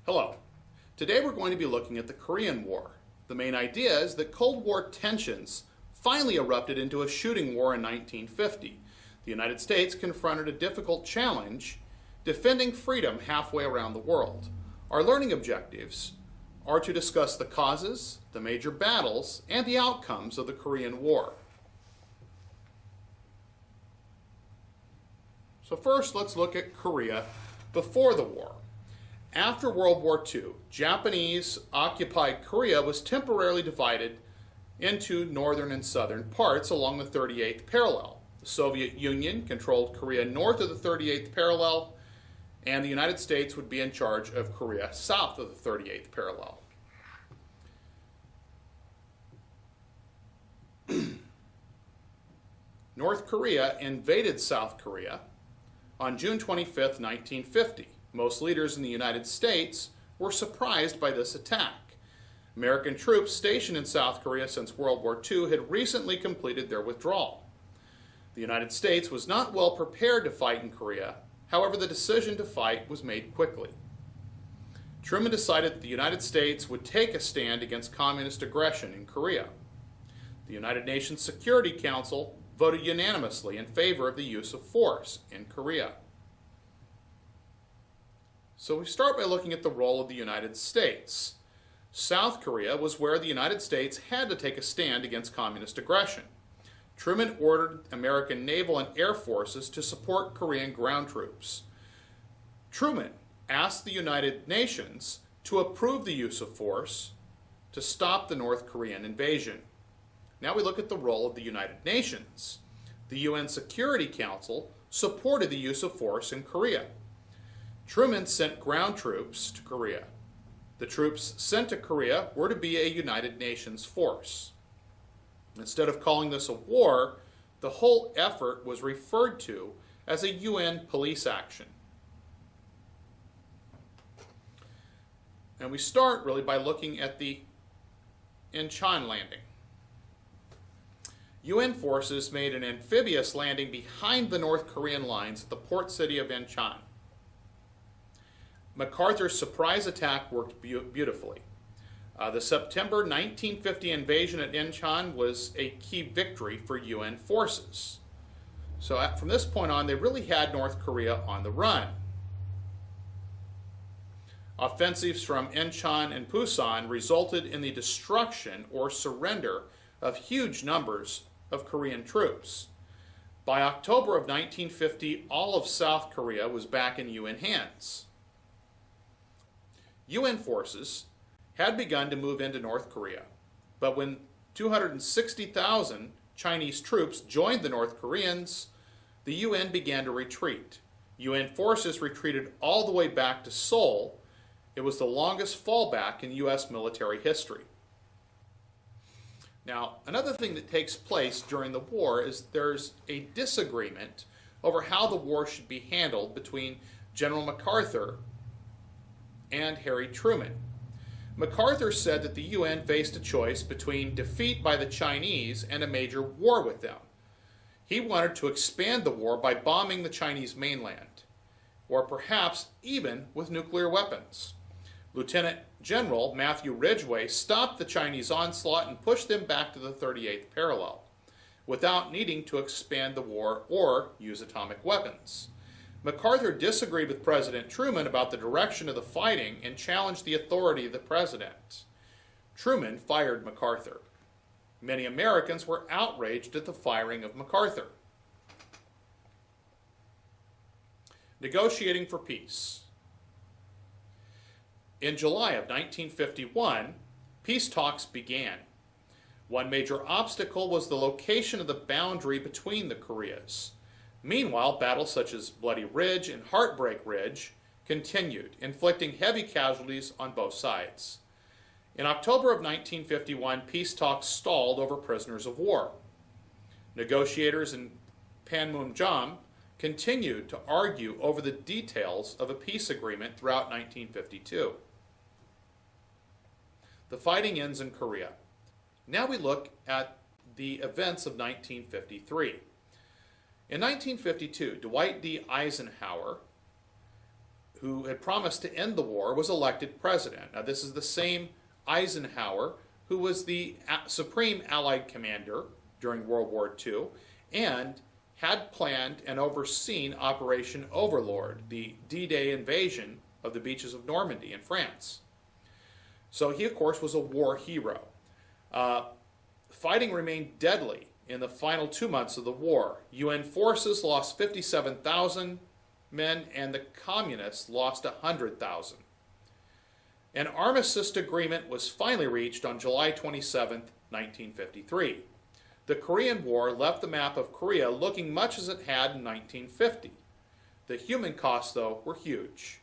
Hello. Today we're going to be looking at the Korean War. The main idea is that Cold War tensions finally erupted into a shooting war in 1950. The United States confronted a difficult challenge, defending freedom halfway around the world. Our learning objectives are to discuss the causes, the major battles, and the outcomes of the Korean War. So first, let's look at Korea before the war. After World War II, Japanese-occupied Korea was temporarily divided into northern and southern parts along the 38th parallel. The Soviet Union controlled Korea north of the 38th parallel, and the United States would be in charge of Korea south of the 38th parallel. North Korea invaded South Korea on June 25, 1950. Most leaders in the United States were surprised by this attack. American troops stationed in South Korea since World War II had recently completed their withdrawal. The United States was not well prepared to fight in Korea. However, the decision to fight was made quickly. Truman decided that the United States would take a stand against communist aggression in Korea. The United Nations Security Council voted unanimously in favor of the use of force in Korea. So we start by looking at the role of the United States. South Korea was where the United States had to take a stand against communist aggression. Truman ordered American naval and air forces to support Korean ground troops. Truman asked the United Nations to approve the use of force to stop the North Korean invasion. Now we look at the role of the United Nations. The UN Security Council supported the use of force in Korea. Truman sent ground troops to Korea. The troops sent to Korea were to be a United Nations force. Instead of calling this a war, the whole effort was referred to as a UN police action. And we start really by looking at the Incheon landing. UN forces made an amphibious landing behind the North Korean lines at the port city of Incheon. MacArthur's surprise attack worked beautifully. The September 1950 invasion at Incheon was a key victory for UN forces. So from this point on, they really had North Korea on the run. Offensives from Incheon and Pusan resulted in the destruction or surrender of huge numbers of Korean troops. By October of 1950, all of South Korea was back in UN hands. UN forces had begun to move into North Korea, but when 260,000 Chinese troops joined the North Koreans, the UN began to retreat. UN forces retreated all the way back to Seoul. It was the longest fallback in US military history. Now, another thing that takes place during the war is there's a disagreement over how the war should be handled between General MacArthur and Harry Truman. MacArthur said that the UN faced a choice between defeat by the Chinese and a major war with them. He wanted to expand the war by bombing the Chinese mainland, or perhaps even with nuclear weapons. Lieutenant General Matthew Ridgway stopped the Chinese onslaught and pushed them back to the 38th parallel, without needing to expand the war or use atomic weapons. MacArthur disagreed with President Truman about the direction of the fighting and challenged the authority of the president. Truman fired MacArthur. Many Americans were outraged at the firing of MacArthur. Negotiating for peace. In July of 1951, peace talks began. One major obstacle was the location of the boundary between the Koreas. Meanwhile, battles such as Bloody Ridge and Heartbreak Ridge continued, inflicting heavy casualties on both sides. In October of 1951, peace talks stalled over prisoners of war. Negotiators in Panmunjom continued to argue over the details of a peace agreement throughout 1952. The fighting ends in Korea. Now we look at the events of 1953. In 1952, Dwight D. Eisenhower who had promised to end the war, was elected president. Now, this is the same Eisenhower who was the supreme Allied commander during World War II and had planned and overseen Operation Overlord, the D-Day invasion of the beaches of Normandy in France. So he, of course, was a war hero. Fighting remained deadly in the final 2 months of the war. UN forces lost 57,000 men, and the communists lost 100,000. An armistice agreement was finally reached on July 27, 1953. The Korean War left the map of Korea looking much as it had in 1950. The human costs, though, were huge.